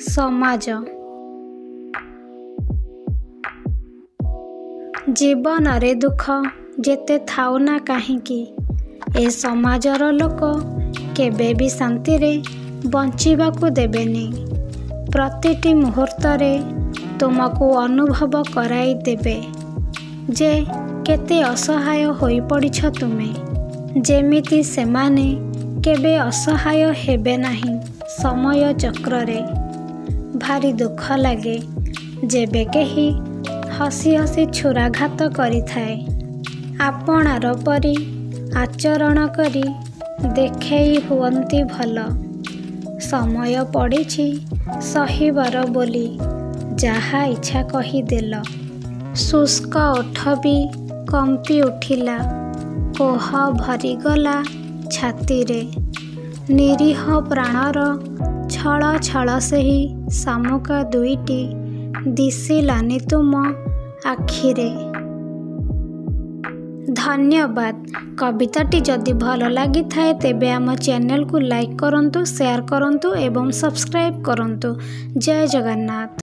समाज जीवन रे दुख जेते थाउ ना कहीं ए समाजर लोक केबे भी शांति रे बंचिबाकू देबेनी। प्रतिटी मुहूर्त रे तुमको अनुभव कराई देबे जे केते असहाय होई पड़िछ तुमे। जेमिति सेमाने केबे असहाय हेबे नहीं समय चक्र रे। भारी दुख लगे जेबे केही हसी हसी छुराघात करि थाए। आपणार परी आचरण करी देखेई हुअंती भल। समय पड़िछि सहिबार बोली जहा इच्छा कहीदेल। शुष्क ओठ भी कंपी उठिला, कोह भरीगला छाती रे। निरीह प्राणर छल छल सेही शामुका दुईटी दिशिलानि तुम आखिरे। धन्यवाद। कविताटी जदि भल लगी थाए तेबे आम चैनल को लाइक करंतु, शेयर करंतु एवं सब्सक्राइब करंतु। जय जगन्नाथ।